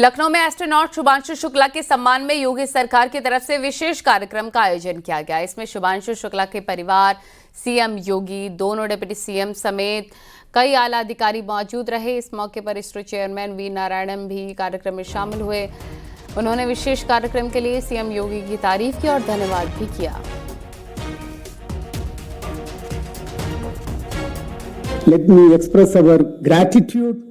लखनऊ में एस्ट्रोनॉट शुभांशु शुक्ला के सम्मान में योगी सरकार की तरफ से विशेष कार्यक्रम का आयोजन किया गया। इसमें शुभांशु शुक्ला के परिवार, सीएम योगी, दोनों डिप्टी सीएम समेत कई आला अधिकारी मौजूद रहे। इस मौके पर इसरो चेयरमैन वी नारायणन भी कार्यक्रम में शामिल हुए। उन्होंने विशेष कार्यक्रम के लिए सीएम योगी की तारीफ की और धन्यवाद भी किया। Let me express our gratitude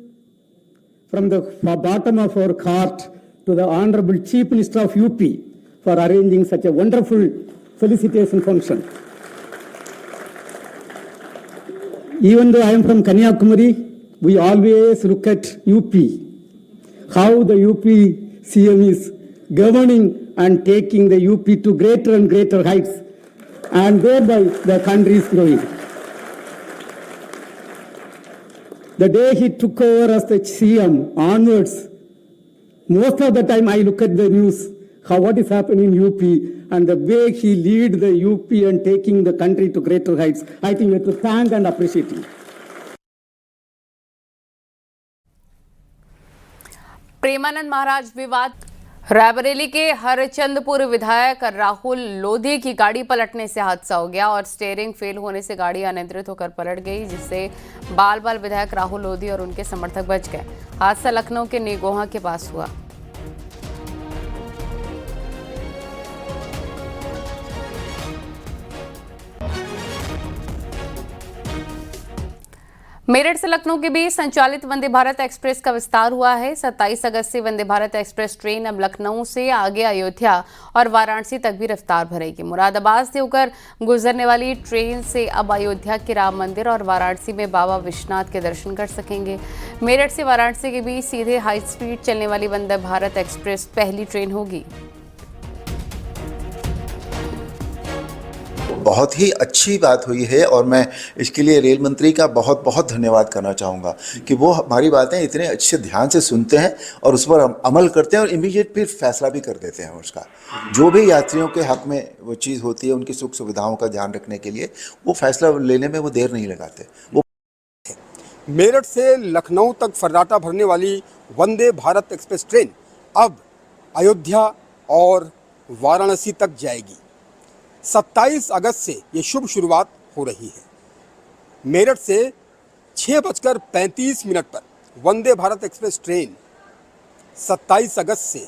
from the bottom of our heart to the Honorable Chief Minister of UP for arranging such a wonderful felicitation function. Even though I am from Kanyakumari, we always look at UP, how the UP CM is governing and taking the UP to greater and greater heights, and thereby the country is growing. The day he took over as the CM onwards, most of the time I look at the news, what is happening in UP and the way he lead the UP and taking the country to greater heights. I think we have to thank and appreciate him. Premanand Maharaj विवाद। रायबरेली के हरचंदपुर विधायक राहुल लोधी की गाड़ी पलटने से हादसा हो गया और स्टीयरिंग फेल होने से गाड़ी अनियंत्रित होकर पलट गई, जिससे बाल बाल विधायक राहुल लोधी और उनके समर्थक बच गए। हादसा लखनऊ के निगोहा के पास हुआ। मेरठ से लखनऊ के बीच संचालित वंदे भारत एक्सप्रेस का विस्तार हुआ है। 27 अगस्त से वंदे भारत एक्सप्रेस ट्रेन अब लखनऊ से आगे अयोध्या और वाराणसी तक भी रफ्तार भरेगी। मुरादाबाद से होकर गुजरने वाली ट्रेन से अब अयोध्या के राम मंदिर और वाराणसी में बाबा विश्वनाथ के दर्शन कर सकेंगे। मेरठ से वाराणसी के बीच सीधे हाई स्पीड चलने वाली वंदे भारत एक्सप्रेस पहली ट्रेन होगी। बहुत ही अच्छी बात हुई है और मैं इसके लिए रेल मंत्री का बहुत बहुत धन्यवाद करना चाहूँगा कि वो हमारी बातें इतने अच्छे ध्यान से सुनते हैं और उस पर अमल करते हैं और इमीडिएट फिर फैसला भी कर देते हैं। उसका जो भी यात्रियों के हक में वो चीज़ होती है, उनकी सुख सुविधाओं का ध्यान रखने के लिए वो फैसला लेने में वो देर नहीं लगाते। वो मेरठ से लखनऊ तक फर्राटा भरने वाली वंदे भारत एक्सप्रेस ट्रेन अब अयोध्या और वाराणसी तक जाएगी। 27 अगस्त से ये शुभ शुरुआत हो रही है। मेरठ से 6:35 पर वंदे भारत एक्सप्रेस ट्रेन 27 अगस्त से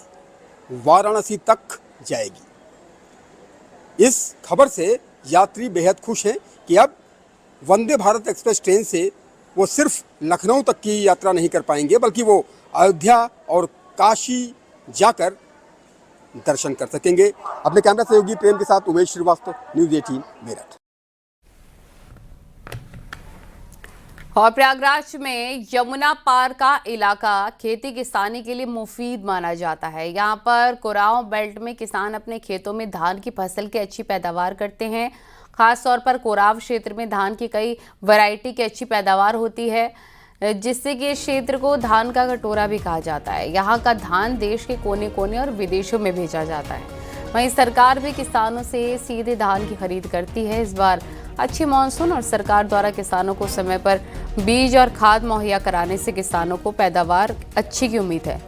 वाराणसी तक जाएगी। इस खबर से यात्री बेहद खुश हैं कि अब वंदे भारत एक्सप्रेस ट्रेन से वो सिर्फ लखनऊ तक की यात्रा नहीं कर पाएंगे, बल्कि वो अयोध्या और काशी जाकर दर्शन कर सकेंगे। अपने कैमरा सहयोगी प्रेम के साथ उमेश श्रीवास्तव, न्यूज़ 18 मेरठ। और प्रयागराज में यमुना पार का इलाका खेती किसानी के लिए मुफीद माना जाता है। यहाँ पर कोरांव बेल्ट में किसान अपने खेतों में धान की फसल की अच्छी पैदावार करते हैं। खास तौर पर कोरांव क्षेत्र में धान की कई वैरायटी की अच्छी पैदावार होती है, जिससे कि इस क्षेत्र को धान का कटोरा भी कहा जाता है। यहाँ का धान देश के कोने कोने और विदेशों में भेजा जाता है। वहीं सरकार भी किसानों से सीधे धान की खरीद करती है। इस बार अच्छी मानसून और सरकार द्वारा किसानों को समय पर बीज और खाद मुहैया कराने से किसानों को पैदावार अच्छी की उम्मीद है।